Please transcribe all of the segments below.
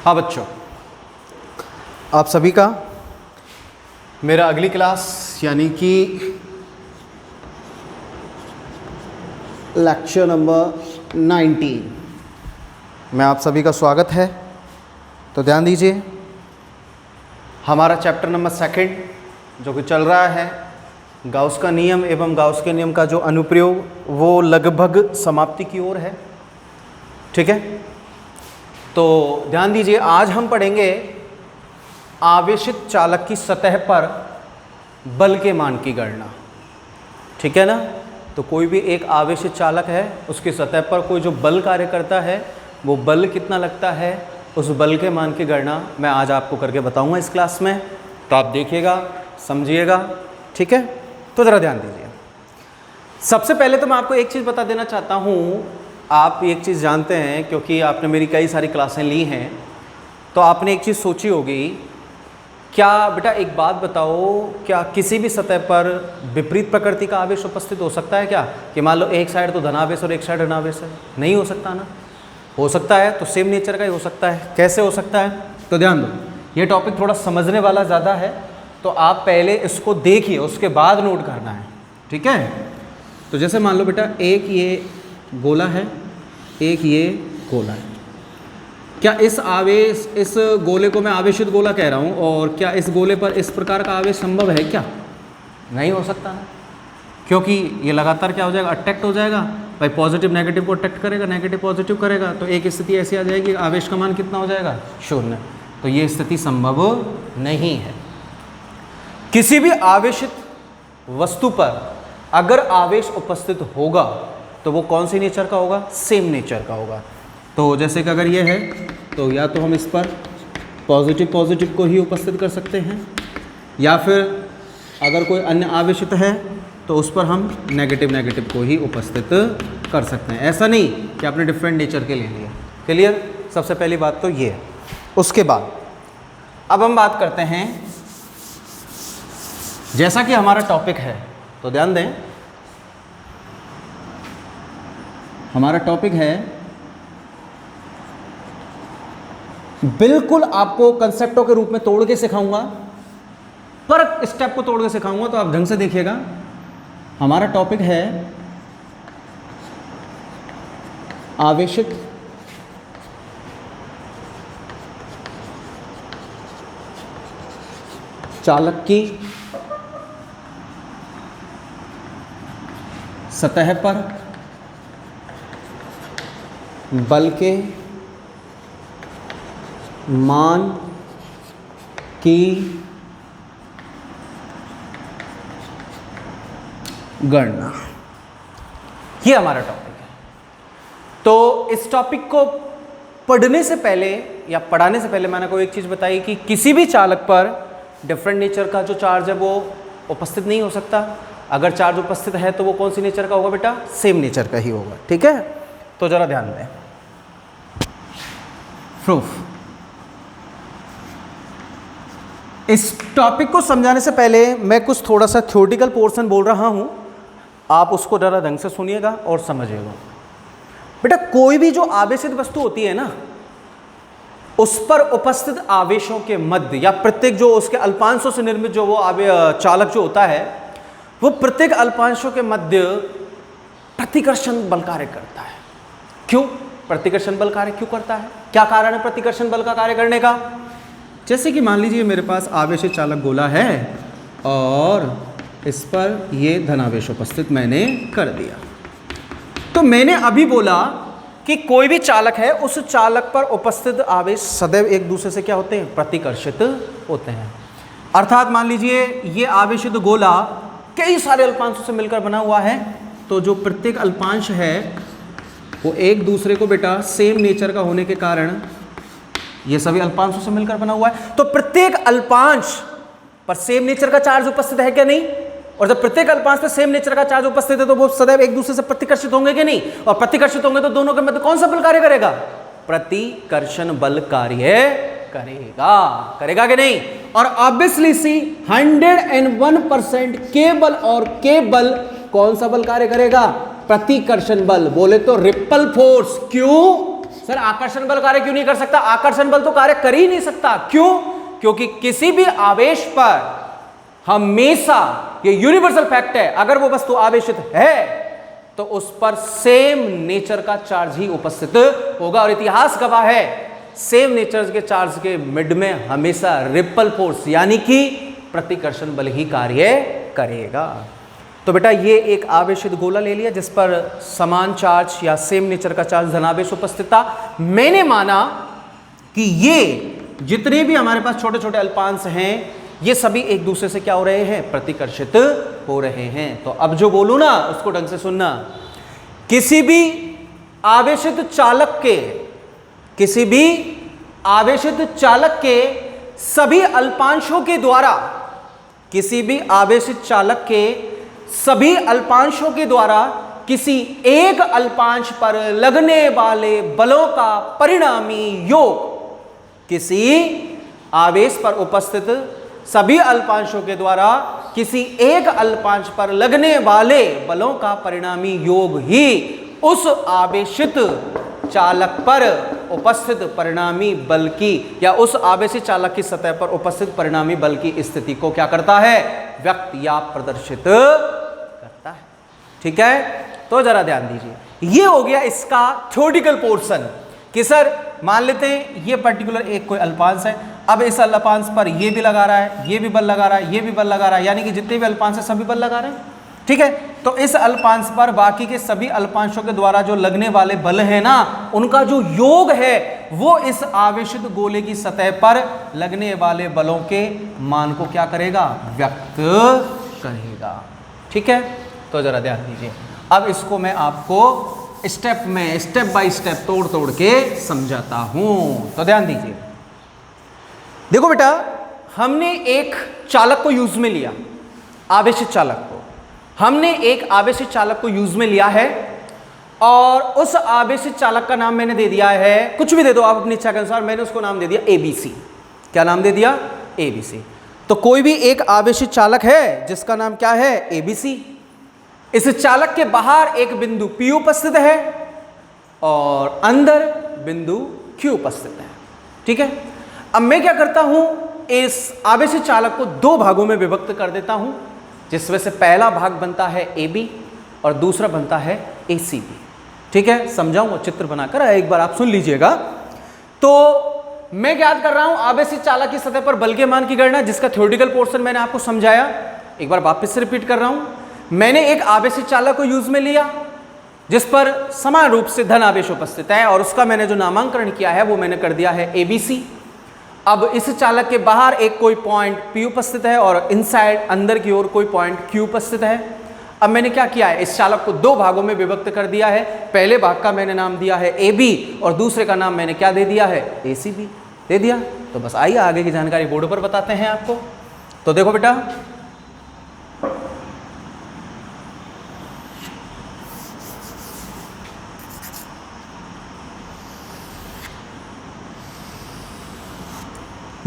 हाँ बच्चों, आप सभी का मेरा अगली क्लास यानी कि लेक्चर नंबर 19 में आप सभी का स्वागत है। तो ध्यान दीजिए, हमारा चैप्टर नंबर 2 जो कि चल रहा है, गाउस का नियम एवं गाउस के नियम का जो अनुप्रयोग, वो लगभग समाप्ति की ओर है। ठीक है, तो ध्यान दीजिए, आज हम पढ़ेंगे आवेशित चालक की सतह पर बल के मान की गणना। ठीक है ना। तो कोई भी एक आवेशित चालक है, उसकी सतह पर कोई जो बल कार्य करता है, वो बल कितना लगता है, उस बल के मान की गणना मैं आज आपको करके बताऊंगा इस क्लास में। तो आप देखिएगा, समझिएगा। ठीक है, तो ज़रा ध्यान दीजिए। सबसे पहले तो मैं आपको एक चीज़ बता देना चाहता हूँ। आप एक चीज़ जानते हैं, क्योंकि आपने मेरी कई सारी क्लासें ली हैं, तो आपने एक चीज़ सोची होगी, क्या बेटा एक बात बताओ, क्या किसी भी सतह पर विपरीत प्रकृति का आवेश उपस्थित हो सकता है क्या? कि मान लो एक साइड तो धनावेश और एक साइड ऋणावेश है। नहीं हो सकता ना। हो सकता है तो सेम नेचर का ही हो सकता है। कैसे हो सकता है? तो ध्यान दो, ये टॉपिक थोड़ा समझने वाला ज़्यादा है, तो आप पहले इसको देखिए, उसके बाद नोट करना है। ठीक है। तो जैसे मान लो बेटा, एक ये गोला है, एक ये गोला है। क्या इस गोले को मैं आवेशित गोला कह रहा हूँ, और क्या इस गोले पर इस प्रकार का आवेश संभव है क्या? नहीं हो सकता ना, क्योंकि ये लगातार क्या हो जाएगा, अट्रैक्ट हो जाएगा। भाई पॉजिटिव नेगेटिव को अट्रैक्ट करेगा, नेगेटिव पॉजिटिव करेगा, तो एक स्थिति ऐसी आ जाएगी, आवेश का मान कितना हो जाएगा? 0। तो ये स्थिति संभव नहीं है। किसी भी आवेशित वस्तु पर अगर आवेश उपस्थित होगा तो वो कौन सी नेचर का होगा? सेम नेचर का होगा। तो जैसे कि अगर ये है, तो या तो हम इस पर पॉजिटिव को ही उपस्थित कर सकते हैं, या फिर अगर कोई अन्य आवेशित है तो उस पर हम नेगेटिव को ही उपस्थित कर सकते हैं। ऐसा नहीं कि आपने डिफरेंट नेचर के ले लिए। क्लियर? सबसे पहली बात तो ये है। उसके बाद अब हम बात करते हैं, जैसा कि हमारा टॉपिक है, तो ध्यान दें, हमारा टॉपिक है, बिल्कुल आपको कंसेप्टों के रूप में तोड़ के सिखाऊंगा, पर स्टेप को तोड़ के सिखाऊंगा, तो आप ढंग से देखिएगा। हमारा टॉपिक है आवेशित चालक की सतह पर बल के मान की गणना। ये हमारा टॉपिक है। तो इस टॉपिक को पढ़ने से पहले या पढ़ाने से पहले मैंने को एक चीज़ बताई कि किसी भी चालक पर डिफरेंट नेचर का जो चार्ज है वो उपस्थित नहीं हो सकता। अगर चार्ज उपस्थित है तो वो कौन सी नेचर का होगा बेटा? सेम नेचर का ही होगा। ठीक है, तो जरा ध्यान दें। प्रूफ। इस टॉपिक को समझाने से पहले मैं कुछ थोड़ा सा थ्योरेटिकल पोर्शन बोल रहा हूं, आप उसको जरा ढंग से सुनिएगा और समझिएगा। बेटा कोई भी जो आवेशित वस्तु होती है ना, उस पर उपस्थित आवेशों के मध्य या प्रत्येक जो उसके अल्पांशों से निर्मित जो वो चालक जो होता है, वो प्रत्येक अल्पांशों के मध्य प्रतिकर्षण बल कार्य करता है। क्यों प्रतिकर्षण बल कार्य क्यों करता है? क्या कारण है प्रतिकर्षण बल का कार्य करने का? जैसे कि मान लीजिए मेरे पास आवेशित चालक गोला है और इस पर ये धनावेश उपस्थित मैंने कर दिया। तो मैंने अभी बोला कि कोई भी चालक है, उस चालक पर उपस्थित आवेश सदैव एक दूसरे से क्या होते हैं? प्रतिकर्षित होते हैं। अर्थात मान लीजिए ये आवेशित गोला कई सारे अल्पांशों से मिलकर बना हुआ है, तो जो प्रत्येक अल्पांश है वो एक दूसरे को बेटा सेम नेचर का होने के कारण ये सभी अल्पांशों से मिलकर बना हुआ है। तो प्रत्येक अल्पांश पर सेम नेचर का चार्ज उपस्थित है क्या? नहीं। और जब प्रत्येक अल्पांश पर सेम नेचर का चार्ज उपस्थित है तो वो सदैव एक दूसरे से प्रतिकर्षित होंगे कि नहीं? और प्रतिकर्षित होंगे तो दोनों के मध्य कौन सा बल कार्य करेगा? प्रतिकर्षण बल कार्य करेगा कि नहीं? और ऑब्वियसली सी 101% केबल और केबल कौन सा बल कार्य करेगा? प्रतिकर्षण बल। बोले तो रिपल फोर्स। क्यों? सर आकर्षण बल कार्य क्यों नहीं कर सकता? आकर्षण बल तो कार्य कर ही नहीं सकता। क्यों? क्योंकि किसी भी आवेश पर हमेशा, ये यूनिवर्सल फैक्ट है, अगर वो वस्तु आवेशित है तो उस पर सेम नेचर का चार्ज ही उपस्थित होगा। और इतिहास गवाह है, सेम नेचर के चार्ज के मिड में हमेशा रिपल फोर्स यानी कि प्रतिकर्षण बल ही कार्य करेगा। तो बेटा ये एक आवेशित गोला ले लिया जिस पर समान चार्ज या सेम नेचर का चार्ज धनावेश उपस्थित था। मैंने माना कि ये जितने भी हमारे पास छोटे छोटे अल्पांश हैं ये सभी एक दूसरे से क्या हो रहे हैं? प्रतिकर्षित हो रहे हैं। तो अब जो बोलूं ना उसको ढंग से सुनना। किसी भी आवेशित चालक के सभी अल्पांशों के द्वारा, किसी भी आवेशित चालक के सभी अल्पांशों के द्वारा किसी एक अल्पांश पर लगने वाले बलों का परिणामी योग, किसी आवेश पर उपस्थित सभी अल्पांशों के द्वारा किसी एक अल्पांश पर लगने वाले बलों का परिणामी योग ही उस आवेशित चालक पर उपस्थित परिणामी बल की या उस आवेशित चालक की सतह पर उपस्थित परिणामी बल की स्थिति को क्या करता है? व्यक्त या प्रदर्शित करता है। ठीक है, तो जरा ध्यान दीजिए। ये हो गया इसका थ्योरेटिकल पोर्शन कि सर मान लेते हैं ये पर्टिकुलर एक कोई अल्पांश है, अब इस अल्पांश पर ये भी लगा रहा है, ये भी बल लगा रहा है, ये भी बल लगा रहा है, यानी कि जितने भी अल्पांश है सभी बल लगा रहे हैं। ठीक है, तो इस अल्पांश पर बाकी के सभी अल्पांशों के द्वारा जो लगने वाले बल है ना, उनका जो योग है वो इस आवेशित गोले की सतह पर लगने वाले बलों के मान को क्या करेगा? व्यक्त करेगा। ठीक है, तो जरा ध्यान दीजिए। अब इसको मैं आपको स्टेप बाय स्टेप तोड़ तोड़ के समझाता हूं। तो ध्यान दीजिए। देखो बेटा, हमने एक चालक को यूज में लिया, आवेशित चालक को हमने एक आवेशित चालक को यूज में लिया है और उस आवेशित चालक का नाम मैंने दे दिया है, कुछ भी दे दो आप अपनी इच्छा के अनुसार, मैंने उसको नाम दे दिया ABC। क्या नाम दे दिया? ABC। तो कोई भी एक आवेशित चालक है जिसका नाम क्या है? ABC। इस चालक के बाहर एक बिंदु P उपस्थित है और अंदर बिंदु Q उपस्थित है। ठीक है, अब मैं क्या करता हूं, इस आवेशित चालक को दो भागों में विभक्त कर देता हूं, जिसमें से पहला भाग बनता है AB और दूसरा बनता है ACB। ठीक है, समझाऊंगा चित्र बनाकर, एक बार आप सुन लीजिएगा। तो मैं याद कर रहा हूं आवेशित चालक की सतह पर बल के मान की गणना, जिसका थ्योरेटिकल पोर्शन मैंने आपको समझाया। एक बार वापस से रिपीट कर रहा हूं। मैंने एक आवेशित चालक को यूज में लिया जिस पर समान रूप से धन आवेश उपस्थित है और उसका मैंने जो नामांकन किया है वो मैंने कर दिया है ABC। अब इस चालक के बाहर एक कोई पॉइंट P उपस्थित है और इनसाइड अंदर की ओर कोई पॉइंट Q उपस्थित है। अब मैंने क्या किया है, इस चालक को दो भागों में विभक्त कर दिया है। पहले भाग का मैंने नाम दिया है AB और दूसरे का नाम मैंने क्या दे दिया है? ACB दे दिया। तो बस आइए आगे की जानकारी बोर्ड पर बताते हैं आपको। तो देखो बेटा,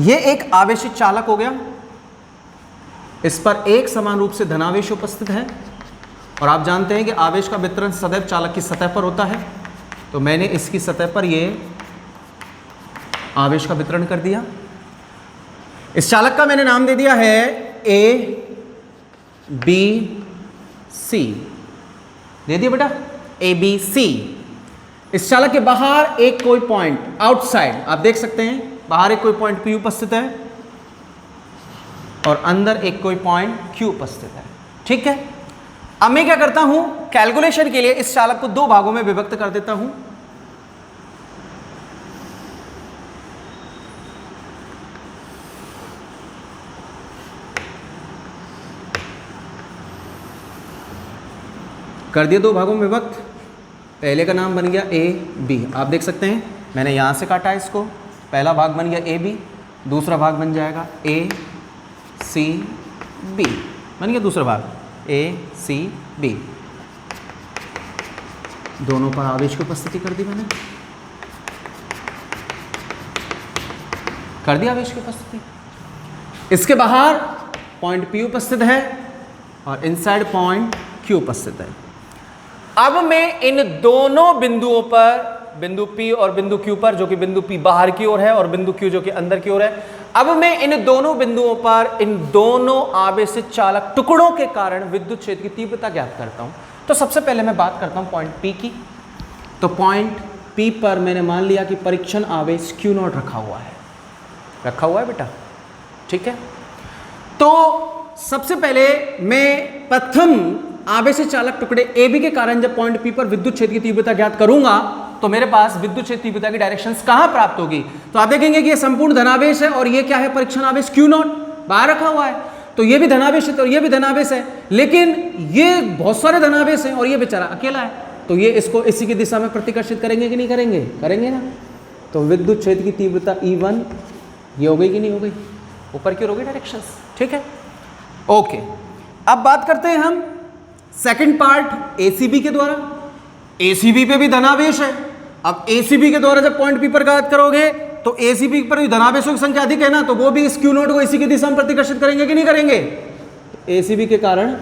ये एक आवेशित चालक हो गया, इस पर एक समान रूप से धनावेश उपस्थित है और आप जानते हैं कि आवेश का वितरण सदैव चालक की सतह पर होता है। तो मैंने इसकी सतह पर ये आवेश का वितरण कर दिया। इस चालक का मैंने नाम दे दिया है ABC। दे दिया बेटा, ABC। इस चालक के बाहर एक कोई पॉइंट आउटसाइड आप देख सकते हैं, बाहर एक कोई पॉइंट P उपस्थित है और अंदर एक कोई पॉइंट Q उपस्थित है। ठीक है, अब मैं क्या करता हूं, कैलकुलेशन के लिए इस चालक को दो भागों में विभक्त कर देता हूं। कर दिया दो भागों में विभक्त। पहले का नाम बन गया AB, आप देख सकते हैं मैंने यहां से काटा इसको। पहला भाग बन गया AB, दूसरा भाग बन जाएगा ACB। बन गया दूसरा भाग ACB। दोनों पर आवेश की उपस्थिति कर दी मैंने, कर दिया आवेश की उपस्थिति। इसके बाहर पॉइंट P उपस्थित है और इनसाइड पॉइंट Q उपस्थित है। अब मैं इन दोनों बिंदुओं पर बिंदु P और बिंदु Q पर, जो कि बिंदु P बाहर की ओर है और बिंदु Q जो कि अंदर की ओर है। अब मैं इन दोनों बिंदुओं पर इन दोनों आवेशित चालक टुकड़ों के कारण विद्युत क्षेत्र की तीव्रता ज्ञात करता हूं। तो सबसे पहले मैं बात करता हूं पॉइंट P की। तो पॉइंट P पर मैंने मान लिया कि परीक्षण आवेश Q0 रखा हुआ है बेटा, ठीक है। तो सबसे पहले मैं प्रथम आवेशित चालक टुकड़े AB के कारण जब पॉइंट P पर विद्युत क्षेत्र की तीव्रता ज्ञात करूंगा तो मेरे पास विद्युत क्षेत्र तीव्रता की डायरेक्शंस कहां प्राप्त होगी। तो आप देखेंगे कि ये संपूर्ण धनावेश है और ये क्या है, परीक्षण आवेश Q0 बाहर रखा हुआ है। तो ये भी धनावेश है और ये भी धनावेश है, लेकिन ये बहुत सारे धनावेश हैं और ये बेचारा अकेला है। तो ये इसको इसी की दिशा में प्रतिकर्षित करेंगे कि नहीं करेंगे, करेंगे ना। तो विद्युत क्षेत्र की तीव्रता E1 ये हो गई कि नहीं हो गई, ऊपर की ओर हो गई डायरेक्शंस, ठीक है। ओके, अब बात करते हैं हम सेकंड पार्ट ACB के द्वारा। ACB पे भी धनावेश है। अब ACB के द्वारा जब पॉइंट P पर बात करोगे तो ACB पर भी धनावेशों की संख्या अधिक है ना, तो वो भी इस Q0 को इसी की दिशा में प्रतिकर्षित करेंगे कि नहीं करेंगे। तो ACB के कारण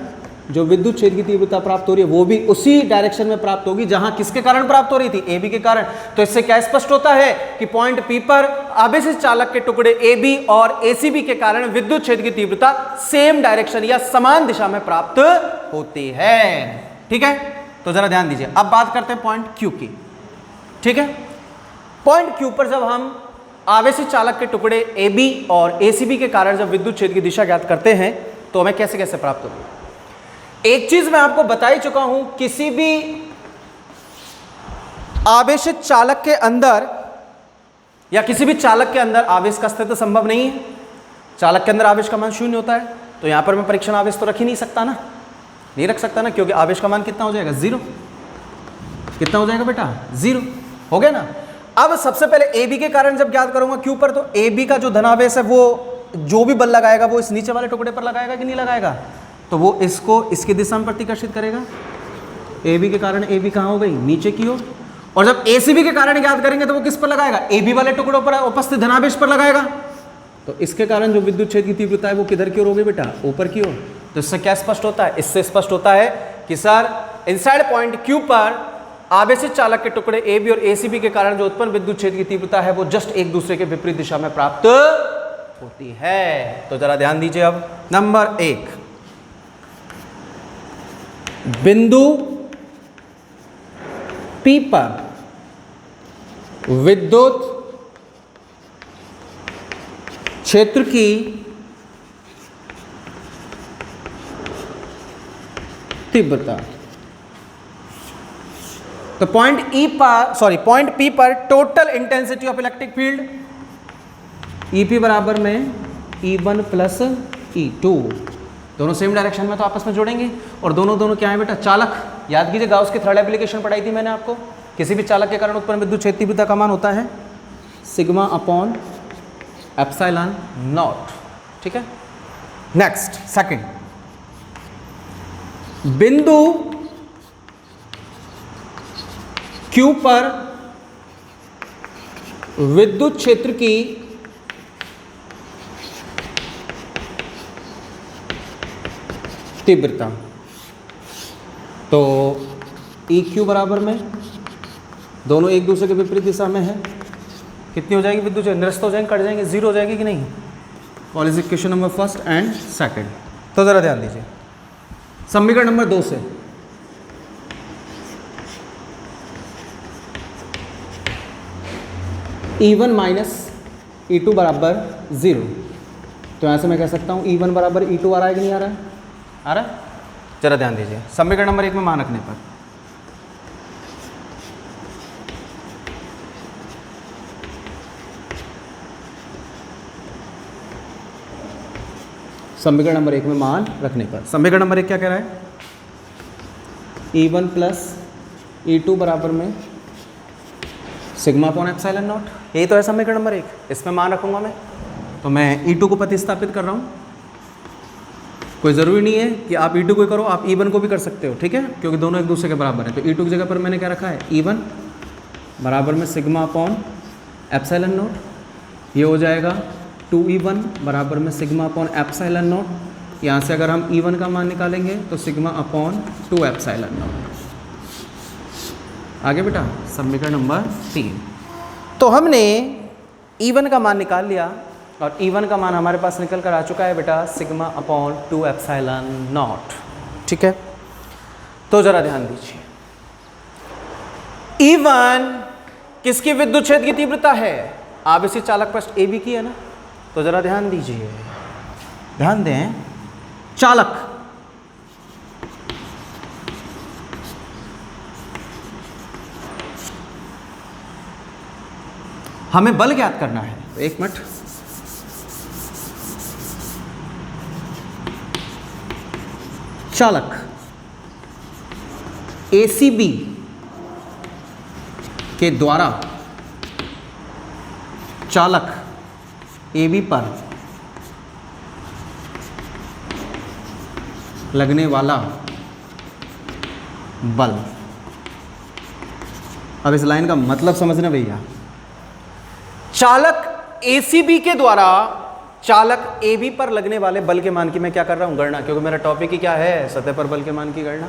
जो विद्युत क्षेत्र की तीव्रता प्राप्त हो रही है वो भी उसी डायरेक्शन में प्राप्त होगी जहां किसके कारण प्राप्त हो रही थी, AB के कारण। तो इससे क्या स्पष्ट होता है कि पॉइंट P पर आवेशित चालक के टुकड़े AB और ACB के कारण विद्युत क्षेत्र की तीव्रता सेम डायरेक्शन या समान दिशा में प्राप्त होती है, ठीक है। तो जरा ध्यान दीजिए। अब बात करते हैं पॉइंट Q की, ठीक है। पॉइंट Q पर जब हम आवेशित चालक के टुकड़े AB और ACB के कारण जब विद्युत क्षेत्र की दिशा ज्ञात करते हैं तो हमें कैसे कैसे प्राप्त होगी। एक चीज मैं आपको बता ही चुका हूं, किसी भी आवेशित चालक के अंदर या किसी भी चालक के अंदर आवेश का अस्तित्व संभव नहीं है। चालक के अंदर आवेश का मान शून्य होता है, तो यहां पर मैं परीक्षण आवेश तो रख ही नहीं सकता ना, नहीं रख सकता ना, क्योंकि आवेश का मान कितना हो जाएगा, 0। कितना हो जाएगा बेटा, 0 हो गया ना। अब सबसे पहले AB के कारण जब ज्ञात करूंगा Q पर, तो AB का जो धनावेश है वो जो भी बल लगाएगा वो इस नीचे वाले टुकड़े पर लगाएगा कि नहीं लगाएगा, तो वो इसको इसकी दिशा में प्रतिकर्षित करेगा। AB के कारण AB कहाँ हो गई, नीचे की ओर। और जब ACB के कारण ज्ञात करेंगे तो वो किस पर लगाएगा, AB वाले टुकड़ों पर उपस्थित धनावेश पर लगाएगा। तो इसके कारण जो विद्युत क्षेत्र की तीव्रता है वो किधर की ओर हो गई बेटा, ऊपर की ओर। तो इससे क्या स्पष्ट होता है, इससे स्पष्ट होता है कि सर इनसाइड पॉइंट Q पर आवेशित चालक के टुकड़े AB और ACB के कारण जो उत्पन्न विद्युत क्षेत्र की तीव्रता है वो जस्ट एक दूसरे के विपरीत दिशा में प्राप्त होती है। तो जरा ध्यान दीजिए। अब नंबर 1, बिंदु P पर विद्युत क्षेत्र की तीव्रता। तो पॉइंट P पर total intensity of electric field EP बराबर में E1 प्लस E2, दोनों सेम डायरेक्शन में तो आपस में जोड़ेंगे। और दोनों क्या है बेटा, चालक। याद कीजिए गाउस की थर्ड एप्लीकेशन पढ़ाई थी मैंने आपको। किसी भी चालक के कारण उत्पन्न विद्युत क्षेत्र तीव्रता का मान होता है सिग्मा अपॉन एप्सिलॉन नॉट, ठीक है। नेक्स्ट सेकंड, बिंदु Q पर विद्युत क्षेत्र की तीव्रता। तो EQ बराबर में दोनों एक दूसरे के विपरीत दिशा में है, कितनी हो जाएगी विद्युत क्षेत्र, निरस्त हो जाएंगे, कट जाएंगे, 0 हो जाएगी कि नहीं। Call is equation number first and second. तो जरा ध्यान दीजिए समीकरण नंबर 2 से E1 माइनस E2 बराबर 0। तो यहां से मैं कह सकता हूं E1 बराबर E2 आ रहा है कि नहीं आ रहा है, आ रहा है। जरा ध्यान दीजिए समीकरण नंबर 1 में मान रखने पर समीकरण नंबर 1 में मान रखने पर समीकरण नंबर 1 क्या कह रहा है, E1 प्लस E2 बराबर में सिग्मा अपॉन एप्सिलॉन नॉट। यही तो है समीकरण नंबर 1, इसमें मान रखूंगा मैं। तो मैं E2 को प्रतिस्थापित कर रहा हूँ। कोई ज़रूरी नहीं है कि आप E2 को करो, आप E1 को भी कर सकते हो, ठीक है, क्योंकि दोनों एक दूसरे के बराबर हैं। तो E2 की जगह पर मैंने क्या रखा है, E1 बराबर में सिग्मा अपॉन एप्सिलॉन नॉट। ये हो जाएगा 2E1 बराबर में सिग्मा अपॉन एप्सिलॉन नॉट। यहाँ से अगर हम E1 का मान निकालेंगे तो सिग्मा अपॉन 2 एप्सिलॉन नॉट। आगे बेटा समीकरण नंबर 3। तो हमने E1 का मान निकाल लिया और E1 का मान हमारे पास निकल कर आ चुका है बेटा सिग्मा अपॉन 2 एप्सिलॉन नॉट। ठीक है, तो जरा ध्यान दीजिए, E1 किसकी विद्युत क्षेत्र की तीव्रता है? आप इसी चालक पृष्ठ AB की है ना, तो जरा ध्यान दीजिए, ध्यान दें, चालक हमें बल ज्ञात करना है, तो एक मिनट, चालक ACB के द्वारा चालक AB पर लगने वाला बल। अब इस लाइन का मतलब समझना भैया, चालक ACB के द्वारा चालक AB पर लगने वाले बल के मान की मैं क्या कर रहा हूं? गणना, क्योंकि मेरा टॉपिक ही क्या है? सतह पर बल के मान की गणना।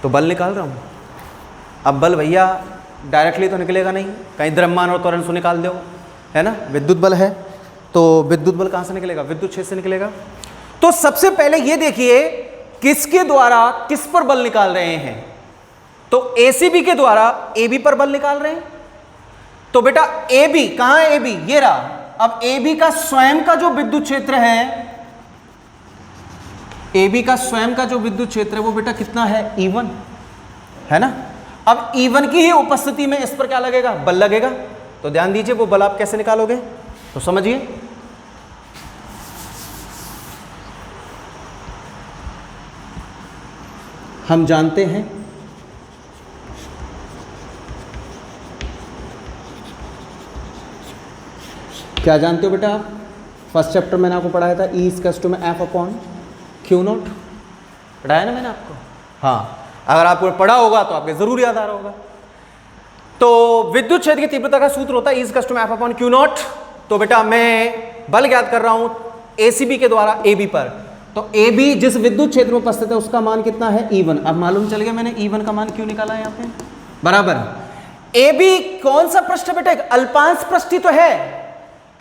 तो बल निकाल रहा हूं। अब बल भैया डायरेक्टली तो निकलेगा नहीं, कहीं द्रव्यमान और त्वरण से निकाल दो, है ना। विद्युत बल है तो विद्युत बल कहां से निकलेगा? विद्युत क्षेत्र से निकलेगा। तो सबसे पहले ये देखिए किसके द्वारा किस पर बल निकाल रहे हैं? तो ACB के द्वारा AB पर बल निकाल रहे हैं। तो बेटा AB कहां है? AB ये रहा। अब AB का स्वयं का जो विद्युत क्षेत्र है, AB का स्वयं का जो विद्युत क्षेत्र है वो बेटा कितना है? E1 है ना। अब E1 की ही उपस्थिति में इस पर क्या लगेगा? बल लगेगा। तो ध्यान दीजिए वो बल आप कैसे निकालोगे, तो समझिए, हम जानते हैं क्या जानते हो बेटा आप? फर्स्ट चैप्टर मैंने आपको पढ़ाया था E = F अपॉन Q0, पढ़ाया ना मैंने आपको। हाँ, अगर आपको पढ़ा होगा तो आपके जरूर याद आ रहा होगा। तो विद्युत क्षेत्र की तीव्रता का सूत्र होता है E = F अपॉन Q0। तो बेटा मैं बल ज्ञात कर रहा हूं ACB के द्वारा AB पर। तो AB जिस विद्युत क्षेत्र में उपस्थित है उसका मान कितना है? E1। अब मालूम चल गया मैंने E1 का मान क्यों निकाला है यहाँ पे, बराबर। AB कौन सा पृष्ठ है बेटा? एक अल्पांश पृष्ठ ही तो है,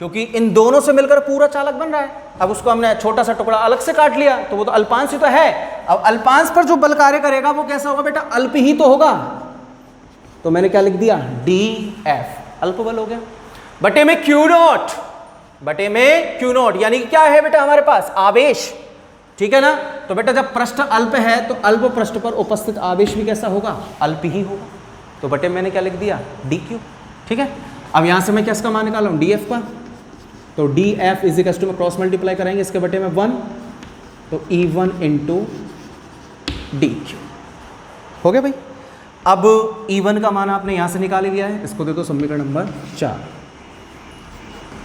क्योंकि इन दोनों से मिलकर पूरा चालक बन रहा है। अब उसको हमने छोटा सा टुकड़ा अलग से काट लिया, तो वो तो अल्पांश ही तो है। अब अल्पांश पर जो बल कार्य करेगा वो कैसा होगा बेटा? अल्प ही तो होगा। तो मैंने क्या लिख दिया? DF, अल्प बल हो गया, बटे में Q0, बटे में Q0, यानी कि क्या है बेटा हमारे पास? आवेश, ठीक है ना। तो बेटा जब पृष्ठ अल्प है तो अल्प पृष्ठ पर उपस्थित आवेश भी कैसा होगा? अल्प ही होगा। तो बटे मैंने क्या लिख दिया? DQ, ठीक है। अब यहां से मैं क्या इसका मान निकाल रहा हूं? DF का। तो DF = में क्रॉस मल्टीप्लाई करेंगे इसके बटे में 1, तो E1 × DQ हो गया भाई। अब E1 का मान आपने यहां से निकाल लिया है, इसको दे दो समीकरण नंबर 4।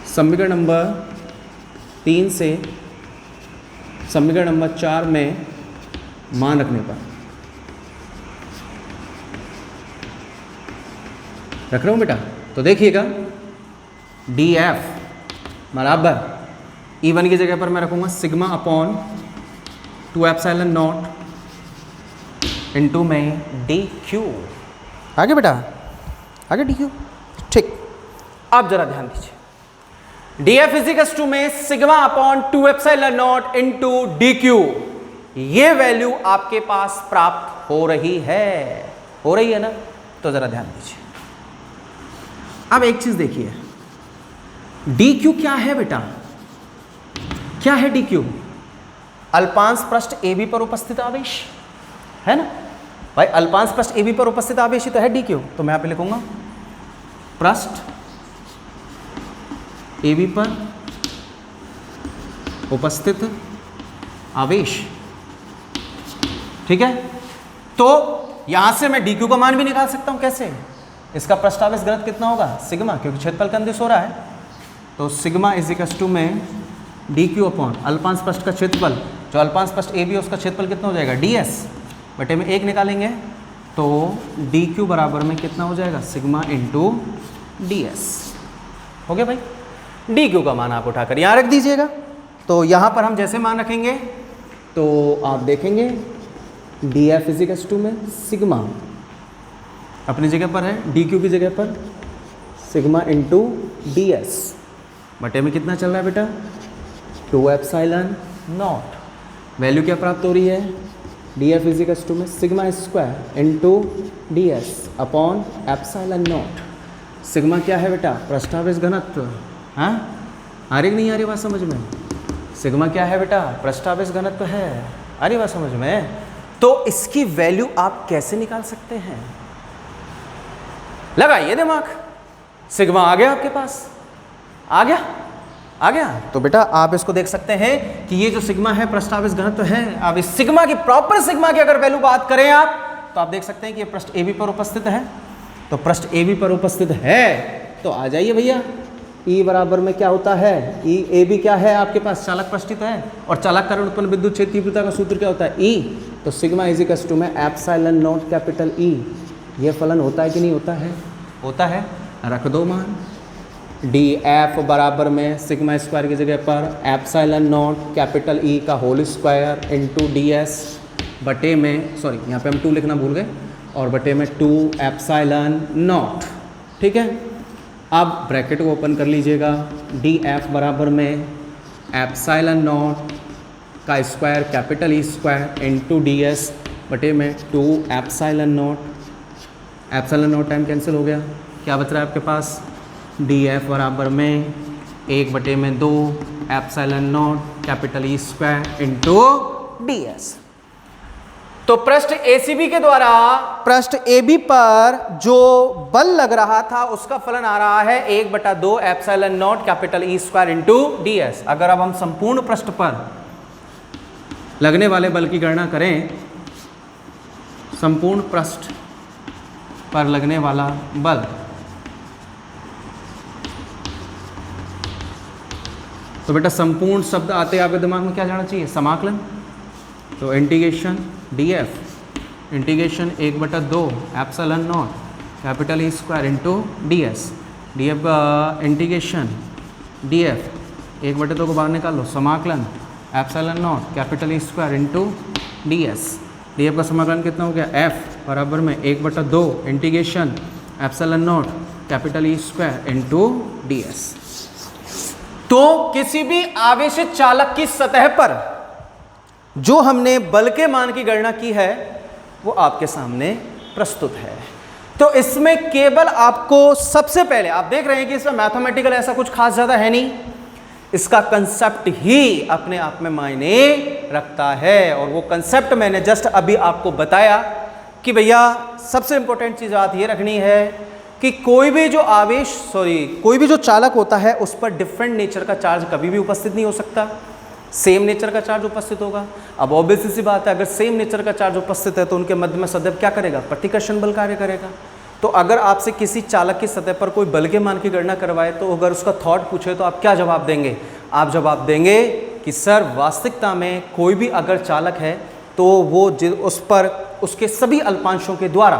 समीकरण नंबर 3 से समीकरण नंबर 4 में मान रखने पर रख रहा हूं बेटा। तो देखिएगा DF बराबर E1 की जगह पर मैं रखूंगा sigma upon 2 epsilon not into में DQ। आगे बेटा, आगे DQ, ठीक। अब जरा ध्यान दीजिए, DF = में sigma upon 2 epsilon not into DQ, ये वैल्यू आपके पास प्राप्त हो रही है ना। तो जरा ध्यान दीजिए, अब एक चीज देखिए, DQ क्या है बेटा? क्या है DQ? अल्पांश पृष्ठ AB पर उपस्थित आवेश है ना भाई। अल्पांश पृष्ठ AB पर उपस्थित आवेश ही तो है DQ। तो मैं यहां पे लिखूंगा पृष्ठ AB पर उपस्थित आवेश, ठीक है। तो यहां से मैं DQ का मान भी निकाल सकता हूं। कैसे? इसका पृष्ठावेश घनत्व कितना होगा? सिग्मा, क्योंकि क्षेत्रफल का अंदिश हो रहा है। तो सिग्मा = में DQ अपॉन अल्पांश पृष्ठ का क्षेत्रफल, जो अल्पांश पृष्ठ AB है उसका क्षेत्रफल कितना हो जाएगा? DS, बटे में 1 निकालेंगे तो DQ बराबर में कितना हो जाएगा? Sigma × DS। हो गया भाई। DQ का मान आप उठाकर यहाँ रख दीजिएगा। तो यहाँ पर हम जैसे मान रखेंगे तो आप देखेंगे DF = में सिग्मा अपनी जगह पर है, डी क्यू की जगह पर सिग्मा इंटू डी एस बटे में कितना चल रहा है बेटा 2 एप्सिलॉन नॉट। वैल्यू क्या प्राप्त हो रही है डी एफ इजिकल्स टू में sigma square into D S upon epsilon not. Sigma क्या है बेटा पृष्ठावेश घनत्व। हाँ आ रही नहीं आ रही बात समझ में? सिग्मा क्या है बेटा पृष्ठावेश घनत्व है। आ रही बात समझ में? तो इसकी वैल्यू आप कैसे निकाल सकते हैं? लगाइए दिमाग। सिग्मा आ गया आपके पास, आ गया। तो बेटा आप इसको देख सकते हैं कि ये जो सिग्मा है पृष्ठावेश घनत्व है। अब इस सिग्मा की प्रॉपर सिग्मा की अगर वैल्यू बात करें आप तो आप देख सकते हैं कि ये पृष्ठ ए बी पर उपस्थित है। तो पृष्ठ ए बी पर उपस्थित है तो आ जाइए भैया E बराबर में क्या होता है E ए बी क्या है आपके पास चालक पृष्ठित है और चालक कारण उत्पन्न विद्युत क्षेत्र तीव्रता का सूत्र क्या होता है E। तो सिग्मा इजिकल्स टू में एप्सिलॉन नॉट कैपिटल E। ये फलन होता है कि नहीं होता है? होता है। रख दो मान डी एफ बराबर में सिग्मा स्क्वायर की जगह पर एप्सिलॉन नॉट कैपिटल E का whole square into D S बटे में, सॉरी यहाँ पे हम 2 लिखना भूल गए, और बटे में 2 एप्सिलॉन नॉट। ठीक है, अब ब्रैकेट को ओपन कर लीजिएगा। डी एफ बराबर में एप्सिलॉन नॉट का square capital E square into D S बटे में 2 epsilon not. Epsilon not time cancel हो गया, क्या बच रहा है आपके पास डी एफ बराबर में 1 बटे में 2 epsilon not capital E square into D S. तो पृष्ठ एसीबी के द्वारा पृष्ठ एबी पर जो बल लग रहा था उसका फलन आ रहा है 1/2 epsilon not capital E square into D S. अगर अब हम संपूर्ण पृष्ठ पर लगने वाले बल की गणना करें, संपूर्ण पृष्ठ पर लगने वाला बल तो बेटा संपूर्ण शब्द आते आपके दिमाग में क्या जाना चाहिए? समाकलन। तो integration D F integration 1/2 epsilon not capital E square into D S. D F का इंटीग्रेशन डी एफ 1/2 को बाहर निकाल लो, समाकलन epsilon not capital E square into D S. D F का समाकलन कितना हो गया? एफ बराबर में 1/2 integration epsilon not capital E square into D S. तो किसी भी आवेशित चालक की सतह पर जो हमने बल के मान की गणना की है वो आपके सामने प्रस्तुत है। तो इसमें केवल आपको सबसे पहले आप देख रहे हैं कि इसमें मैथमेटिकल ऐसा कुछ खास ज़्यादा है नहीं, इसका कंसेप्ट ही अपने आप में मायने रखता है। और वो कंसेप्ट मैंने जस्ट अभी आपको बताया कि भैया सबसे इंपॉर्टेंट चीज़ बात ये रखनी है कि कोई भी जो चालक होता है उस पर डिफरेंट नेचर का चार्ज कभी भी उपस्थित नहीं हो सकता, सेम नेचर का चार्ज उपस्थित होगा। अब ऑब्वियस सी बात है, अगर सेम नेचर का चार्ज उपस्थित है तो उनके मध्य में सदैव क्या करेगा? प्रतिकर्षण बल कार्य करेगा। तो अगर आपसे किसी चालक की सतह पर कोई बल के मान की गणना करवाए तो अगर उसका थॉट पूछे तो आप क्या जवाब देंगे? आप जवाब देंगे कि सर वास्तविकता में कोई भी अगर चालक है तो वो उस पर उसके सभी अल्पांशों के द्वारा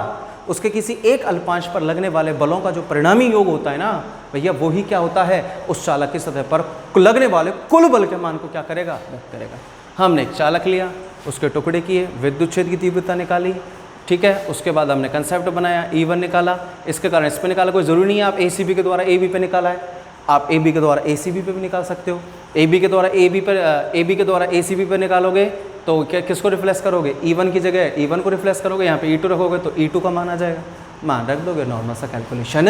उसके किसी एक अल्पांश पर लगने वाले बलों का जो परिणामी योग होता है ना भैया, वही क्या होता है? उस चालक की सतह पर लगने वाले कुल बल के मान को क्या करेगा? व्यक्त करेगा। हमने एक चालक लिया, उसके टुकड़े किए, विद्युत क्षेत्र की तीव्रता निकाली, ठीक है, उसके बाद हमने कंसेप्ट बनाया, E1 निकाला, इसके कारण इस पर निकाला। कोई ज़रूरी नहीं है आप ACB के द्वारा AB पे निकाला है, आप AB के द्वारा ACB पे भी निकाल सकते हो। AB के द्वारा AB के द्वारा ACB पे निकालोगे तो क्या किसको रिफ्लेक्स करोगे? E1 की जगह E1 को रिफ्लेक्स करोगे, यहाँ पे E2 रखोगे तो E2 का मान आ जाएगा, मान रख दोगे, नॉर्मल सा कैलकुलेशन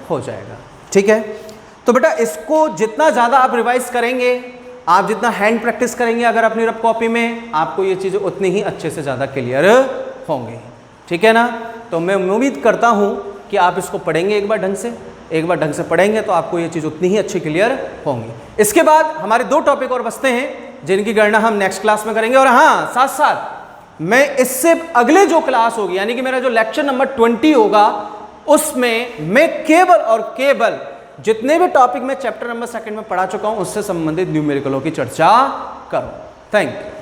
हो जाएगा। ठीक है, तो बेटा इसको जितना ज़्यादा आप रिवाइज करेंगे, आप जितना हैंड प्रैक्टिस करेंगे अगर अपनी रफ कॉपी में, आपको ये चीज़ें उतनी ही अच्छे से ज़्यादा क्लियर होंगी। ठीक है ना? तो मैं उम्मीद करता हूँ कि आप इसको पढ़ेंगे एक बार ढंग से पढ़ेंगे तो आपको ये चीज़ उतनी ही अच्छी क्लियर होंगी। इसके बाद हमारे 2 टॉपिक और बचते हैं जिनकी गणना हम नेक्स्ट क्लास में करेंगे। और हाँ, साथ साथ मैं इससे अगले जो क्लास होगी यानी कि मेरा जो लेक्चर नंबर 20 होगा उसमें मैं केवल और केवल जितने भी टॉपिक मैं चैप्टर नंबर 2 में पढ़ा चुका हूं उससे संबंधित न्यूमेरिकलों की चर्चा करूं। Thank you.